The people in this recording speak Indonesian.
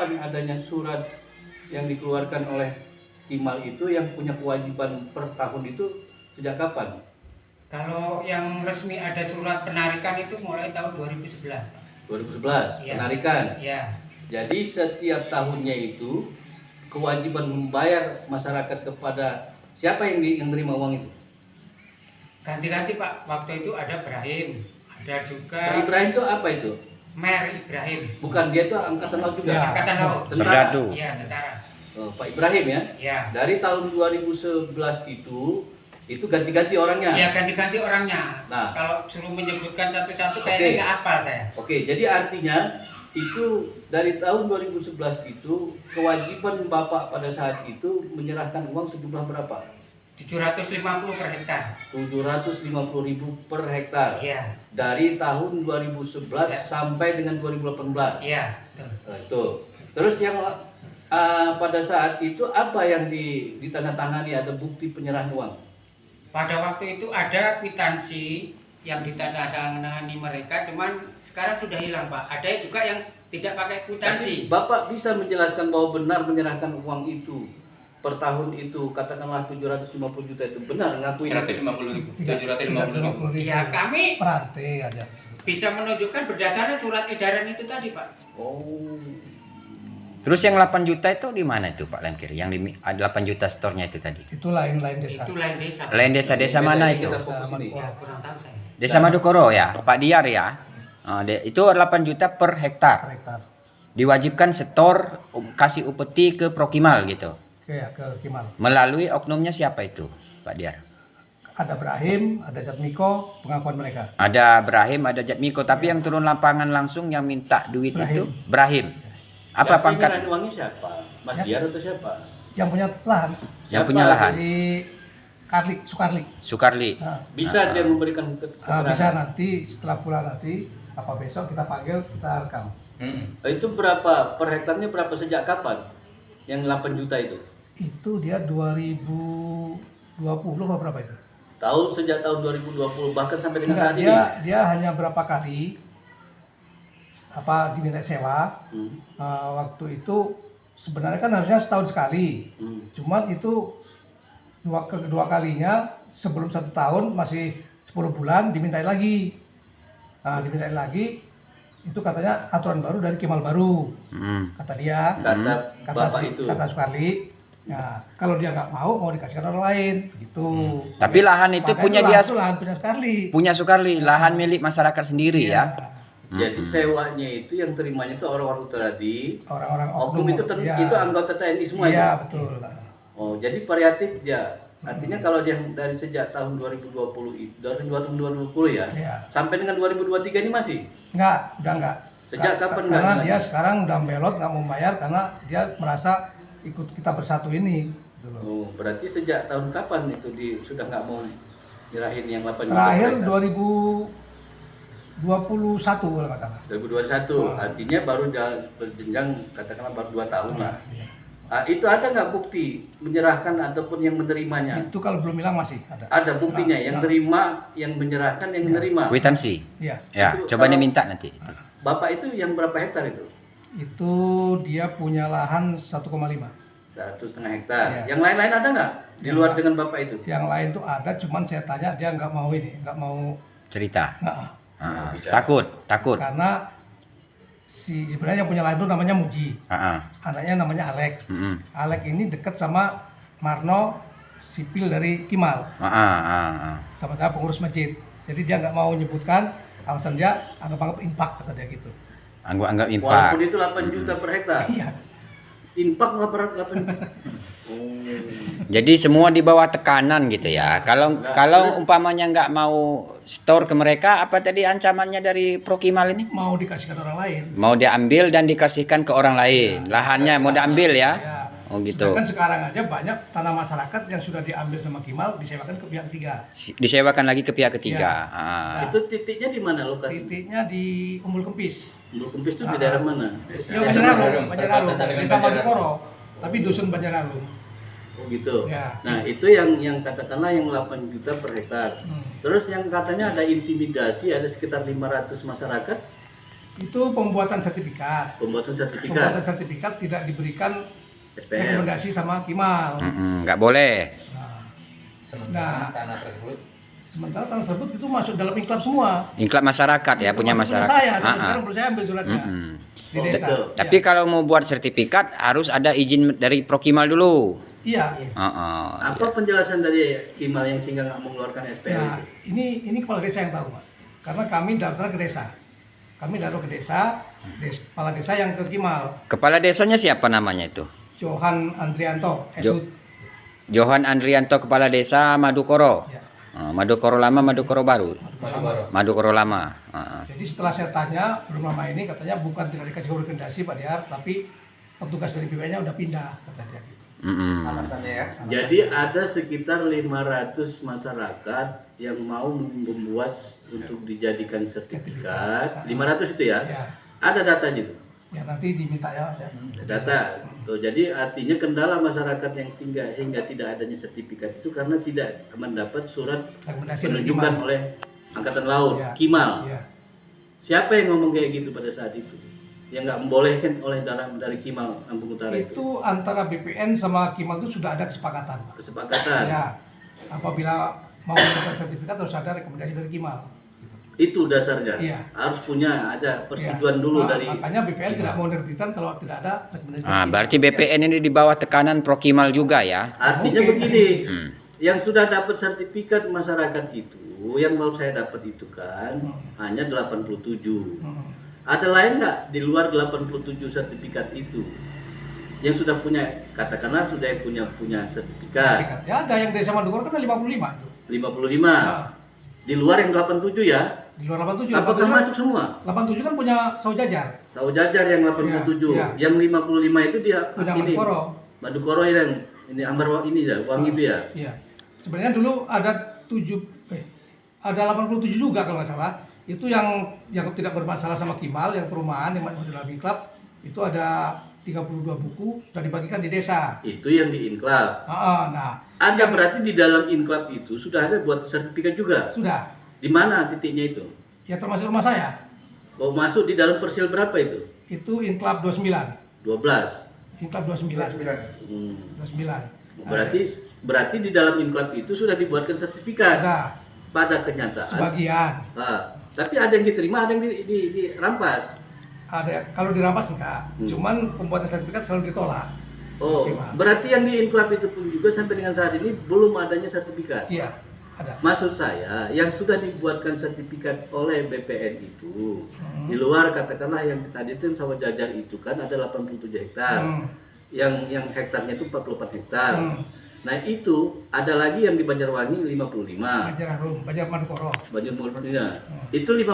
kapan adanya surat yang dikeluarkan oleh Kimal itu yang punya kewajiban per tahun itu sejak kapan? Kalau yang resmi ada surat penarikan itu mulai tahun 2011. 2011 Iya. penarikan. Iya. Jadi setiap tahunnya itu kewajiban membayar masyarakat kepada siapa yang terima uang itu? Ganti-ganti Pak. Waktu itu ada Ibrahim, ada juga Pak Ibrahim itu apa itu? Mer Ibrahim. Bukan, dia itu angkatan laut juga. Ya, angkatan laut. Tentara. Serdadu. Iya, tentara. Oh, Pak Ibrahim ya. Iya. Dari tahun 2011 itu ganti-ganti orangnya. Iya, ganti-ganti orangnya. Nah. Kalau suruh menyebutkan satu-satu Oke. kayaknya nggak hafal saya. Oke, jadi artinya itu dari tahun 2011 itu kewajiban Bapak pada saat itu menyerahkan uang sejumlah berapa? 750 per hektar. 750.000 per hektar. Iya. Dari tahun 2011 Ya. sampai dengan 2018. Iya, betul. Nah, itu. Terus yang pada saat itu apa yang ditandatangani, ada bukti penyerahan uang? Pada waktu itu ada kwitansi yang ditandatangani mereka, cuman sekarang sudah hilang Pak. Ada juga yang tidak pakai Tapi kwitansi. Bapak bisa menjelaskan bahwa benar menyerahkan uang itu per tahun itu, katakanlah 750 juta itu benar ngakuin? 750.000. Iya, kami Perantai aja. bisa menunjukkan berdasarkan surat edaran itu tadi Pak. Oh. Terus yang 8 juta itu di mana itu Pak Lemkir? Yang 8 juta store-nya itu tadi? Itu lain desa. Itu lain desa. Pak. Lain desa-desa mana itu? Kita fokus ini. Ya, kurang tahu saya. Desa Madukoro ya, Pak Diar ya. Itu 8 juta per Per hektar. hektar. Diwajibkan setor kasih upeti ke Prokimal gitu. Ke Kimal. Melalui oknumnya siapa itu, Pak Diar? Ada Ibrahim, ada Jatmiko, pengakuan mereka. Ada Ibrahim, ada Jatmiko, tapi yang turun lapangan langsung yang minta duit Ibrahim. itu Ibrahim. Apa Yang pangkat? penyerahan uangnya siapa? Mas Ya. Diar atau siapa? Yang punya lahan Yang punya lahan. di Sukarli. Sukarli. Nah, Bisa dia memberikan bisa nanti setelah pulang nanti apa besok kita panggil, kita rekam. Itu berapa per hektarnya, berapa sejak kapan? Yang 8 juta itu? Itu dia 2020 apa berapa itu? Sejak tahun 2020 bahkan sampai dengan Enggak, saat ini. dia hanya berapa kali diminta sewa. Waktu itu sebenarnya kan harusnya setahun sekali. Cuman itu kedua kalinya sebelum 1 tahun masih 10 bulan dimintai lagi. Nah, dimintai lagi itu katanya aturan baru dari Kimal baru. Kata dia, kata Sukarli. Nah, kalau dia nggak mau dikasihkan orang lain gitu. Tapi lahan itu Makanya punya itu dia, lahan punya Sukarli. punya Sukarli, lahan milik masyarakat sendiri Iya. ya. Jadi sewanya itu yang terimanya itu orang-orang tadi. Orang-orang Oknum itu iya. itu anggota TNI semua Iya, ya? betul. Oh, jadi variatif ya. Artinya kalau dia dari sejak tahun 2020 itu, dari 2020 ya, Iya. sampai dengan 2023 ini masih? Udah enggak. Sejak kapan Karena enggak? dia sekarang udah belot, nggak mau bayar karena dia merasa ikut kita bersatu ini. Gitu loh. Oh, berarti sejak tahun kapan itu sudah nggak mau nyerahin yang 8 juta? Terakhir per hektar? 2021 kalau nggak salah. 2021, artinya baru berjenjang katakanlah baru 2 tahun lah. Iya. Itu ada nggak bukti menyerahkan ataupun yang menerimanya? Itu kalau belum hilang masih ada. Ada buktinya, yang terima, yang menyerahkan, yang menerima. Kwitansi. Iya. Ya, Itu coba kalau- nih minta nanti. Bapak itu yang berapa hektar itu? Itu dia punya lahan 1,5. 1,5 hektar. Iya. Yang lain-lain ada nggak di luar dengan bapak itu? Yang lain tuh ada, cuman saya tanya dia nggak mau nggak mau. Cerita. Nggak. Takut. Karena sebenarnya yang punya lahan itu namanya Muji. Ah, Anaknya namanya Alek. mm-mm. Alek ini dekat sama Marno, sipil dari Kimal, sama-sama pengurus masjid. Jadi dia nggak mau menyebutkan, alasan dia anggap impak, kata dia gitu. Anggap impak. Walaupun itu 8 juta per hektar. Iya. Impak 8 juta. Jadi semua di bawah tekanan gitu ya. Kalau umpamanya nggak mau store ke mereka, apa tadi ancamannya dari Prokimal ini? Mau dikasihkan orang lain. Mau diambil dan dikasihkan ke orang lain. Lahannya mau diambil ya. Ya. Oh gitu. Sedangkan sekarang aja banyak tanah masyarakat yang sudah diambil sama Kimal disewakan ke pihak ketiga. Disewakan lagi ke pihak ketiga. Itu titiknya di mana lokasi? Titiknya di Umbul Kempis. Umbul Kempis itu di daerah mana? Ya, Banjaralum, Desa Madukoro. Tapi dusun Banjaralum. Oh gitu. Ya. Nah, itu yang katakanlah yang 8 juta per hektar. Terus yang katanya ada intimidasi, ada sekitar 500 masyarakat Itu pembuatan sertifikat. Pembuatan sertifikat Pembuatan sertifikat tidak diberikan SPM. rekomendasi sama Kimal. Nggak boleh. Nah, sementara tanah tersebut itu masuk dalam inklat semua. Inklat masyarakat ya, Itu punya masuk ke masyarakat. Saya, Ah, sampai ah. sekarang belum saya ambil suratnya di desa. betul. Tapi kalau mau buat sertifikat harus ada izin dari Prokimal dulu. Iya. Apa penjelasan dari Kimal yang sehingga nggak mengeluarkan SPM Nah, itu? ini kepala desa yang tahu, Pak. Karena kami daftar ke desa. Kami daftar ke desa, kepala desa yang ke Kimal, Kepala desanya siapa namanya itu? Johan Andrianto, Esut. Johan Andrianto, Kepala Desa Madukoro. Ya. Madukoro lama, Madukoro baru. Lama. Madukoro lama. Jadi setelah saya tanya, belum lama ini katanya bukan tidak dikasih rekomendasi Pak Diar, tapi petugas dari BPN-nya udah pindah, kata dia gitu. Alasannya ya. Jadi ada sekitar 500 masyarakat yang mau membuat untuk dijadikan sertifikat. 500 itu ya? Ya, Ada datanya itu. ya nanti diminta ya, Mas, ya. Data. Tuh, jadi artinya kendala masyarakat yang tinggal hingga tidak adanya sertifikat itu karena tidak mendapat surat Rekomendasi dari penunjukan Kimal. oleh Angkatan Laut, Ya. Kimal. Ya. Siapa yang ngomong kayak gitu pada saat itu? Yang nggak membolehkan oleh dari Kimal Lampung Utara itu? Itu antara BPN sama Kimal itu sudah ada kesepakatan, Pak. Kesepakatan. Ya, apabila mau mendapatkan sertifikat harus ada rekomendasi dari Kimal. Itu dasarnya. Iya. Harus punya ada persetujuan Ya. dulu Nah, dari. makanya BPN tidak mau menerbitkan kalau tidak ada rekomendasi. dari Kimal. Berarti BPN ini di bawah tekanan Prokimal juga ya? Artinya Mungkin. begini, Hmm. yang sudah dapat sertifikat masyarakat itu, yang baru saya dapat itu kan hanya 87. Hmm. Ada lain nggak di luar 87 sertifikat itu? Yang sudah punya, katakanlah sudah punya sertifikat Sertifikat. Ya ada yang desa Madukoro kan ada 55 itu. 55. Nah, Di luar yang 87 ya? di luar 87. Apakah 87 masuk semua? 87 kan punya Saujajar. Tahu jajar yang 87. Iya, iya. Yang 55 itu dia Punya ini. Madukoro. Madukoro ini Ambar ini ya, uang itu ya. Iya. Sebenarnya dulu ada 87 juga kalau nggak salah. Itu yang tidak bermasalah sama Kimal, yang perumahan yang masuk dalam Club itu ada 32 buku sudah dibagikan di desa. Itu yang di Inklab. Nah, Ada berarti di dalam Inklab itu sudah ada buat sertifikat juga. sudah. Di mana titiknya itu? Ya termasuk rumah saya. Mau masuk di dalam persil berapa itu? Itu Inklab 29. 12. Inklab 29. 29. Berarti di dalam Inklab itu sudah dibuatkan sertifikat. Ada Pada kenyataan. sebagian. Tapi ada yang diterima, ada yang dirampas. Ada kalau dirampas enggak. Cuman pembuatan sertifikat selalu ditolak. Oh, Gimana? berarti yang di Inklab itu pun juga sampai dengan saat ini belum adanya sertifikat. Iya, ada. Maksud saya, yang sudah dibuatkan sertifikat oleh BPN itu, di luar katakanlah yang tadi itu sawah jajar itu kan ada 87 hektar, yang hektarnya itu 44 hektar. Nah itu ada lagi yang di Banjarwangi 55, Banjar Harum, Banjar Madukoro. Banjarwangi itu 50.